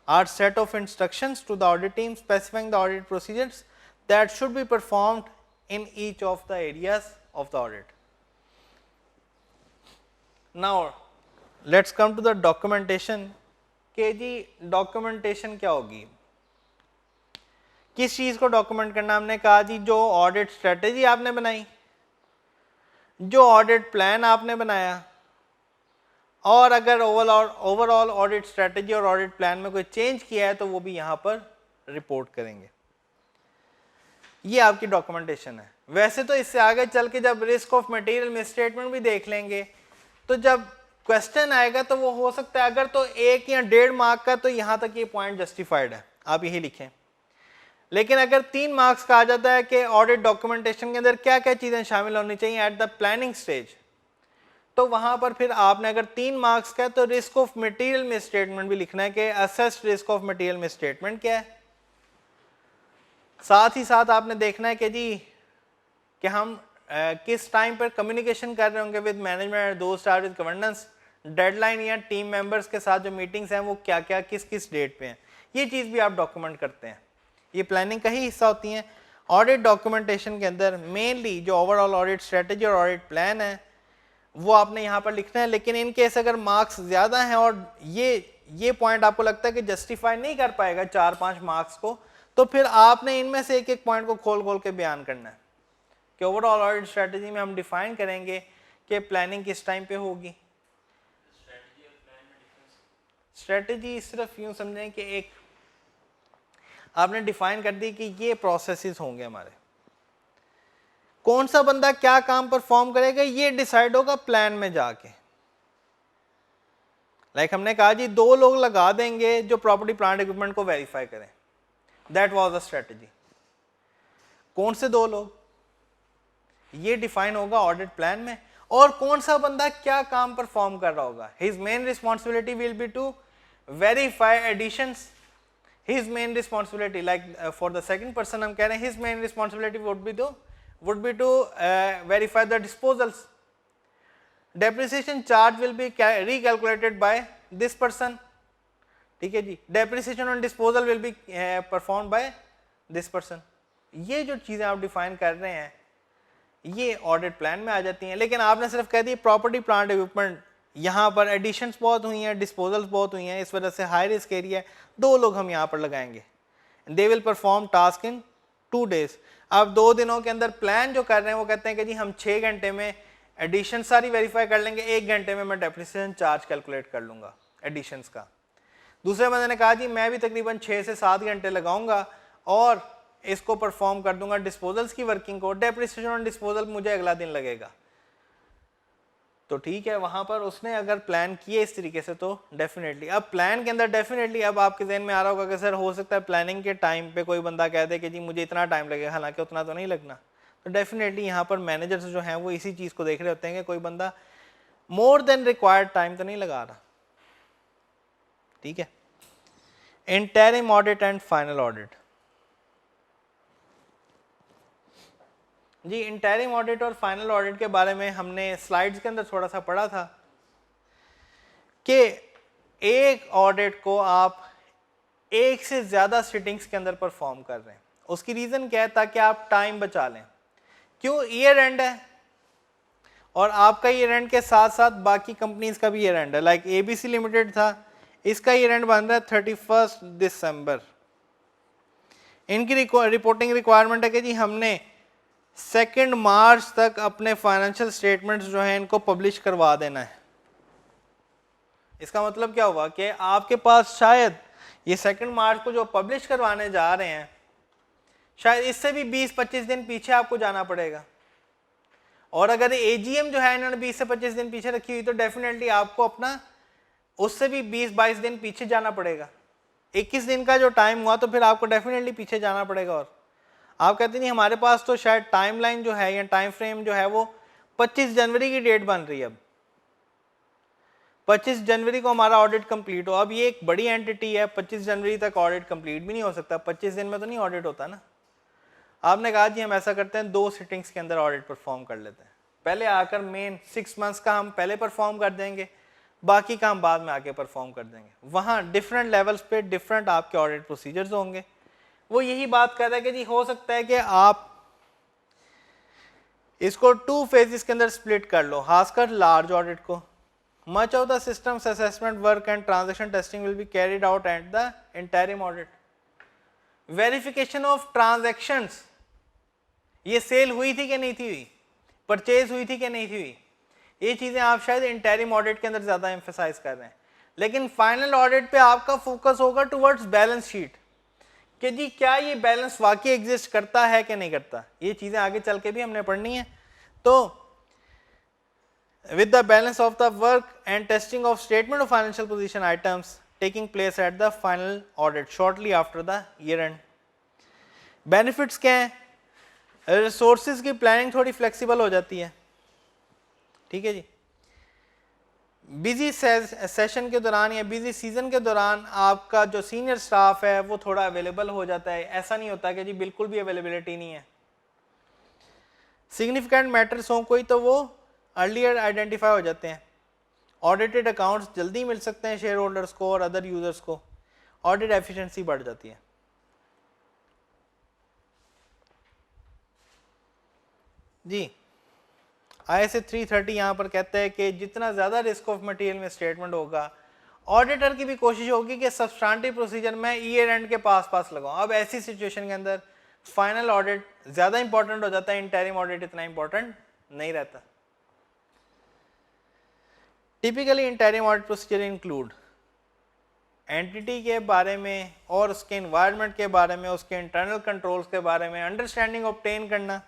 are set of instructions to the audit team specifying the audit procedures that should be performed in each of the areas of the audit. Now let's come to the documentation के जी documentation क्या होगी, किस चीज को document करना। हमने कहा जी जो ऑडिट स्ट्रेटेजी आपने बनाई, जो ऑडिट प्लान आपने बनाया, और अगर ओवरऑल ऑडिट स्ट्रेटेजी और ऑडिट प्लान में कोई चेंज किया है तो वो भी यहां पर रिपोर्ट करेंगे। ये आपकी डॉक्यूमेंटेशन है। वैसे तो इससे आगे चल के जब रिस्क ऑफ मटेरियल मिसस्टेटमेंट भी देख लेंगे तो जब क्वेश्चन आएगा तो वो हो सकता है अगर तो 1 या 1.5 मार्क का तो यहां तक ये पॉइंट जस्टिफाइड है, आप यही लिखें। लेकिन अगर 3 मार्क्स का आ जाता है कि ऑडिट डॉक्यूमेंटेशन के अंदर क्या क्या चीज़ें शामिल होनी चाहिए एट द प्लानिंग स्टेज, तो वहां पर फिर आपने अगर 3 मार्क्स का है तो रिस्क ऑफ मटेरियल मिसस्टेटमेंट भी लिखना है कि assessed risk of material misstatement क्या है। साथ ही साथ आपने देखना है कि जी कि हम किस टाइम पर कम्युनिकेशन कर रहे होंगे विद मैनेजमेंट, दोस्त आर विद गवर्नेंस, डेडलाइन या टीम मेंबर्स के साथ जो मीटिंग्स हैं वो क्या क्या किस किस डेट पे हैं, ये चीज़ भी आप डॉक्यूमेंट करते हैं। ये प्लानिंग का ही हिस्सा होती हैं। ऑडिट डॉक्यूमेंटेशन के अंदर मेनली जो ओवरऑल ऑडिट स्ट्रेटेजी और ऑडिट प्लान है वो आपने यहाँ पर लिखना है। लेकिन इन केस अगर मार्क्स ज़्यादा हैं और ये पॉइंट आपको लगता है कि जस्टिफाई नहीं कर पाएगा 4-5 मार्क्स को, तो फिर आपने इनमें से एक एक पॉइंट को खोल खोल के बयान करना है कि ओवरऑल ऑडिट स्ट्रेटेजी में हम डिफाइन करेंगे कि प्लानिंग किस टाइम पे होगी। स्ट्रेटेजी सिर्फ यूँ समझें कि एक आपने डिफाइन कर दी कि ये प्रोसेसेस होंगे हमारे, कौन सा बंदा क्या काम परफॉर्म करेगा ये डिसाइड होगा प्लान में जाके। लाइक हमने कहा जी 2 लोग लगा देंगे जो प्रॉपर्टी प्लांट इक्विपमेंट को वेरीफाई करें, दैट वाज द स्ट्रेटजी। कौन से 2 लोग, ये डिफाइन होगा ऑडिट प्लान में। और कौन सा बंदा क्या काम परफॉर्म कर रहा होगा, his main responsibility will be to verify additions, his main responsibility like for the second person हम कह रहे हैं his main responsibility would be to verify the disposals. Depreciation charge will be recalculated by this person, ठीक है जी। Depreciation on disposal will be performed by this person. ये जो चीज़ें आप डिफाइन कर रहे हैं ये ऑडिट प्लान में आ जाती हैं। लेकिन आपने सिर्फ कह दी प्रॉपर्टी प्लांट इक्विपमेंट, यहाँ पर एडिशंस बहुत हुई हैं, डिस्पोजल्स बहुत हुई हैं, इस वजह से हाई रिस्क एरिया, 2 लोग हम यहाँ पर लगाएंगे। They will perform task in 2 days। अब 2 दिनों के अंदर प्लान जो कर रहे हैं वो कहते हैं कि जी हम 6 घंटे में एडिशन सारी वेरीफाई कर लेंगे, 1 घंटे में मैं डेप्रिसिएशन चार्ज कैलकुलेट कर लूँगा एडिशंस का। दूसरे बंदे ने कहा जी मैं भी तकरीबन 6 से 7 घंटे लगाऊंगा और इसको परफॉर्म कर दूंगा डिस्पोजल्स की वर्किंग को, डेप्रिसिएशन ऑन डिस्पोजल मुझे अगला दिन लगेगा। तो ठीक है, वहां पर उसने अगर प्लान किए इस तरीके से तो डेफिनेटली, अब प्लान के अंदर डेफिनेटली अब आपके जहन में आ रहा होगा कि सर हो सकता है प्लानिंग के टाइम पे कोई बंदा कह दे कि जी मुझे इतना टाइम लगेगा, हालांकि उतना तो नहीं लगना। तो डेफिनेटली यहाँ पर मैनेजर्स जो हैं वो इसी चीज़ को देख रहे होते हैं कि कोई बंदा मोर देन रिक्वायर्ड टाइम तो नहीं लगा रहा। ठीक है, interim audit and final audit. जी इंटरिम ऑडिट और फाइनल ऑडिट के बारे में हमने स्लाइड्स के अंदर थोड़ा सा पढ़ा था कि एक ऑडिट को आप 1 से ज़्यादा सिटिंग्स के अंदर परफॉर्म कर रहे हैं। उसकी रीज़न क्या है, ताकि आप टाइम बचा लें। क्यों, ईयर एंड है और आपका ईयर एंड के साथ साथ बाकी कंपनीज का भी ईयर एंड है। लाइक ABC लिमिटेड था, इसका ईयर एंड बन रहा है 31 दिसंबर। इनकी रिपोर्टिंग रिक्वायरमेंट है कि जी हमने 2 मार्च तक अपने फाइनेंशियल स्टेटमेंट्स जो हैं इनको पब्लिश करवा देना है। इसका मतलब क्या हुआ कि आपके पास शायद ये 2 मार्च को जो पब्लिश करवाने जा रहे हैं, शायद इससे भी 20-25 दिन पीछे आपको जाना पड़ेगा। और अगर AGM जो है इन्होंने 20 से 25 दिन पीछे रखी हुई तो डेफिनेटली आपको अपना उससे भी 20-22 दिन पीछे जाना पड़ेगा। 21 दिन का जो टाइम हुआ तो फिर आपको डेफिनेटली पीछे जाना पड़ेगा। और आप कहते नहीं हमारे पास तो शायद टाइमलाइन जो है या टाइम फ्रेम जो है वो 25 जनवरी की डेट बन रही है। अब 25 जनवरी को हमारा ऑडिट कंप्लीट हो। अब ये एक बड़ी एंटिटी है, 25 जनवरी तक ऑडिट कंप्लीट भी नहीं हो सकता, 25 दिन में तो नहीं ऑडिट होता ना। आपने कहा जी हम ऐसा करते हैं 2 सिटिंग्स के अंदर ऑडिट परफॉर्म कर लेते हैं। पहले आकर मेन 6 मंथ्स का हम पहले परफॉर्म कर देंगे, बाकी का हम बाद में आके परफॉर्म कर देंगे। वहाँ डिफरेंट लेवल्स पे डिफरेंट आपके ऑडिट प्रोसीजर्स होंगे। वो यही बात कर रहा है कि जी हो सकता है कि आप इसको 2 फेजेस के अंदर स्प्लिट कर लो, खासकर लार्ज ऑडिट को। Much of the systems assessment work and transaction testing will be carried out at the interim audit. Verification of transactions, ये सेल हुई थी कि नहीं थी हुई, परचेज हुई थी कि नहीं थी हुई, ये चीजें आप शायद इंटरिम ऑडिट के अंदर ज्यादा एम्फेसाइज कर रहे हैं। लेकिन फाइनल ऑडिट पे आपका फोकस होगा टुवर्ड्स बैलेंस शीट कि जी क्या ये बैलेंस वाकई एग्जिस्ट करता है कि नहीं करता। ये चीजें आगे चल के भी हमने पढ़नी है। तो with the balance of the work and testing of statement of financial position items taking place at the final audit shortly after the year and. Benefits क्या है, रिसोर्सेज की प्लानिंग थोड़ी फ्लेक्सिबल हो जाती है। ठीक है जी, बिजी सेशन के दौरान या बिजी सीजन के दौरान आपका जो सीनियर स्टाफ है वो थोड़ा अवेलेबल हो जाता है। ऐसा नहीं होता कि जी बिल्कुल भी अवेलेबिलिटी नहीं है। सिग्निफिकेंट मैटर्स हों कोई तो वो अर्लियर आइडेंटिफाई हो जाते हैं। ऑडिटेड अकाउंट्स जल्दी मिल सकते हैं शेयर होल्डर्स को और अदर यूजर्स को। ऑडिट एफिशिएंसी बढ़ जाती है। जी ISA 330 यहाँ पर कहता है कि जितना ज़्यादा रिस्क ऑफ मटेरियल में स्टेटमेंट होगा, ऑडिटर की भी कोशिश होगी कि सब्सटेंटिव प्रोसीजर में ईयर एंड के पास लगाऊं। अब ऐसी सिचुएशन के अंदर फाइनल ऑडिट ज़्यादा इंपॉर्टेंट हो जाता है, इंटरिम ऑडिट इतना इंपॉर्टेंट नहीं रहता। Typically interim audit procedure include entity के बारे में और उसके इन्वायरमेंट के बारे में, उसके इंटरनल कंट्रोल्स के बारे में अंडरस्टैंडिंग ऑब्टेन करना,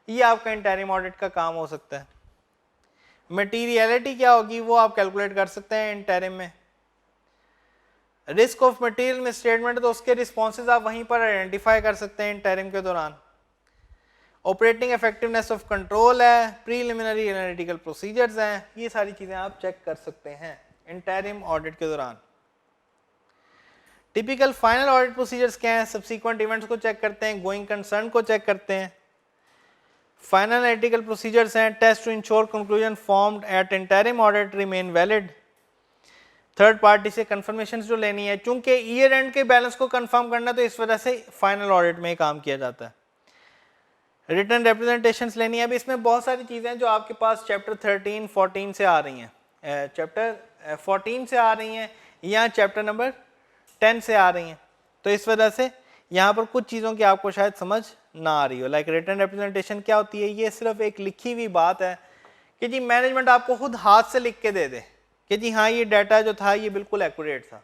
ये आपका इंटरिम ऑडिट का काम हो सकता है। मटीरियलिटी क्या होगी वो आप कैलकुलेट कर सकते हैं इंटरिम में। रिस्क ऑफ मटेरियल में स्टेटमेंट तो उसके रिस्पॉन्सेज आप वहीं पर आइडेंटिफाई कर सकते हैं इंटरिम के दौरान। ऑपरेटिंग इफेक्टिवनेस ऑफ कंट्रोल है, प्रीलिमिनरी एनालिटिकल प्रोसीजर्स हैं, ये सारी चीज़ें आप चेक कर सकते हैं इंटरिम ऑडिट के दौरान। टिपिकल फाइनल ऑडिट प्रोसीजर्स क्या हैं, सब्सीक्वेंट इवेंट्स को चेक करते हैं, गोइंग कंसर्न को चेक करते हैं। फाइनल एनालिटिकल प्रोसीजर्स हैं, test to ensure conclusion formed at interim audit remain valid. Third party से कंफर्मेशन जो लेनी है, चूंकि ईयर एंड के बैलेंस को कंफर्म करना तो इस वजह से फाइनल ऑडिट में काम किया जाता है। रिटर्न रिप्रेजेंटेशंस लेनी है। अब इसमें बहुत सारी चीज़ें जो आपके पास चैप्टर 13, 14 से आ रही हैं, चैप्टर 14 से आ रही हैं या चैप्टर नंबर 10 से आ रही हैं, तो इस वजह से यहाँ पर कुछ चीज़ों की आपको शायद समझ ना आ रही हो। लाइक रिटर्न रिप्रेजेंटेशन क्या होती है, ये सिर्फ एक लिखी हुई बात है कि जी मैनेजमेंट आपको खुद हाथ से लिख के दे दे कि जी हाँ ये डाटा जो था ये बिल्कुल एक्यूरेट था।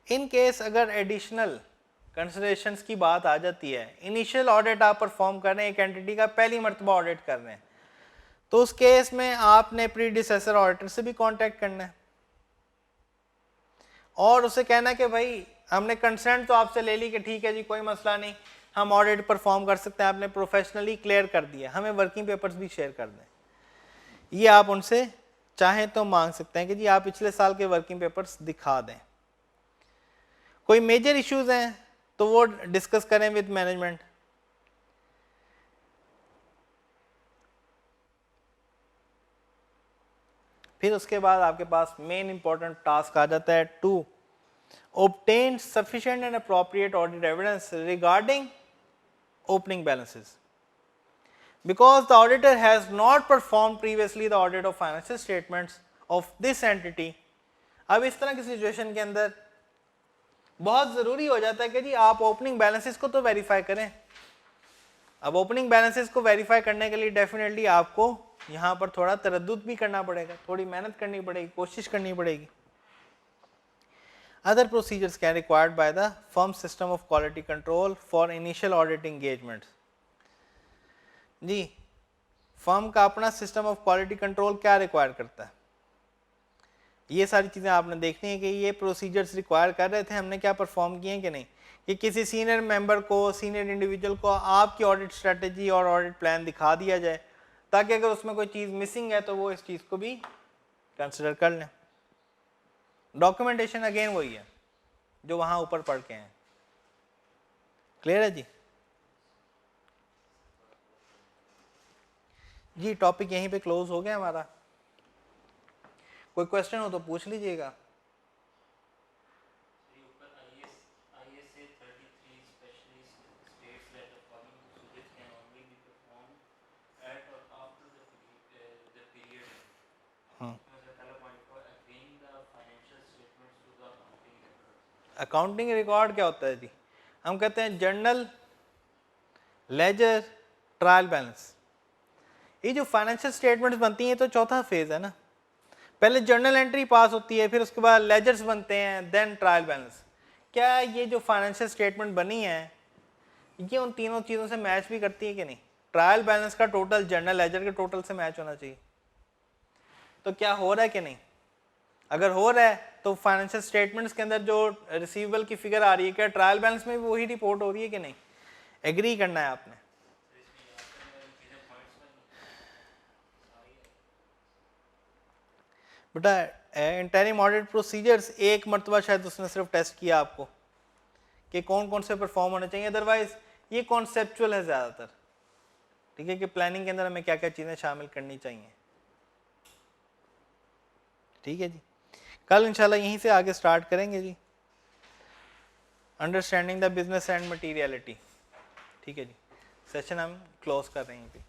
इन केस अगर एडिशनल कंसिडरेशंस की बात आ जाती है, इनिशियल ऑडिट आप परफॉर्म कर रहे हैं, एक एंटिटी का पहली मर्तबा ऑडिट कर रहे हैं, तो उस केस में आपने प्रीडिसेसर ऑडिटर से भी कांटेक्ट करना है और उसे कहना है कि भाई हमने कंसेंट तो आपसे ले ली कि ठीक है जी कोई मसला नहीं, हम ऑडिट परफॉर्म कर सकते हैं, आपने प्रोफेशनली क्लियर कर दिया, हमें वर्किंग पेपर्स भी शेयर कर दें। ये आप उनसे चाहें तो मांग सकते हैं कि जी आप पिछले साल के वर्किंग पेपर्स दिखा दें। कोई मेजर इश्यूज हैं तो वो डिस्कस करें विद मैनेजमेंट। फिर उसके बाद आपके पास मेन इंपॉर्टेंट टास्क आ जाता है to obtain sufficient and appropriate audit evidence regarding opening balances because the auditor has not performed previously the audit of financial statements of this entity। अब इस तरह की सिचुएशन के अंदर बहुत ज़रूरी हो जाता है कि जी आप ओपनिंग बैलेंसेस को तो वेरीफाई करें। अब ओपनिंग बैलेंसेस को वेरीफाई करने के लिए डेफिनेटली आपको यहाँ पर थोड़ा तरद्दुद भी करना पड़ेगा, थोड़ी मेहनत करनी पड़ेगी, कोशिश करनी पड़ेगी। Other procedures can required by the firm system of quality control for initial audit engagements। जी फर्म का अपना सिस्टम ऑफ क्वालिटी कंट्रोल क्या रिक्वायर करता है, ये सारी चीज़ें आपने देखनी है कि ये प्रोसीजर्स रिक्वायर कर रहे थे, हमने क्या परफॉर्म किए कि नहीं, कि किसी सीनियर मेंबर को, सीनियर इंडिविजुअल को आपकी ऑडिट स्ट्रेटजी और ऑडिट प्लान दिखा दिया जाए ताकि अगर उसमें कोई चीज़ मिसिंग है तो वो इस चीज़ को भी कंसिडर कर लें। डॉक्यूमेंटेशन अगेन वही है जो वहां ऊपर पढ़ के हैं। क्लियर है जी? जी टॉपिक यहीं पे क्लोज हो गया हमारा। कोई क्वेश्चन हो तो पूछ लीजिएगा। अकाउंटिंग रिकॉर्ड क्या होता है जी? हम कहते हैं जर्नल, लेजर, ट्रायल बैलेंस। ये जो फाइनेंशियल स्टेटमेंट्स बनती हैं तो चौथा फेज है ना, पहले जर्नल एंट्री पास होती है, फिर उसके बाद लेजर्स बनते हैं, देन ट्रायल बैलेंस। क्या ये जो फाइनेंशियल स्टेटमेंट बनी है ये उन तीनों चीज़ों से मैच भी करती है कि नहीं? ट्रायल बैलेंस का टोटल जर्नल लेजर के टोटल से मैच होना चाहिए। तो क्या हो रहा है कि नहीं? अगर हो रहा है तो फाइनेंशियल स्टेटमेंट्स के अंदर जो रिसीवेबल की फिगर आ रही है क्या ट्रायल बैलेंस में भी वही रिपोर्ट हो रही है कि नहीं? एग्री करना है आपने। बेटा इंटरिम ऑडिट प्रोसीजर्स एक मरतबा शायद उसने सिर्फ टेस्ट किया आपको कि कौन कौन से परफॉर्म होने चाहिए, अदरवाइज ये कॉन्सेप्चुअल है ज़्यादातर। ठीक है कि प्लानिंग के अंदर हमें क्या क्या चीज़ें शामिल करनी चाहिए। ठीक है जी, कल इंशाल्लाह यहीं से आगे स्टार्ट करेंगे जी, understanding the business and materiality. ठीक है जी, सेशन हम क्लोज कर रहे हैं।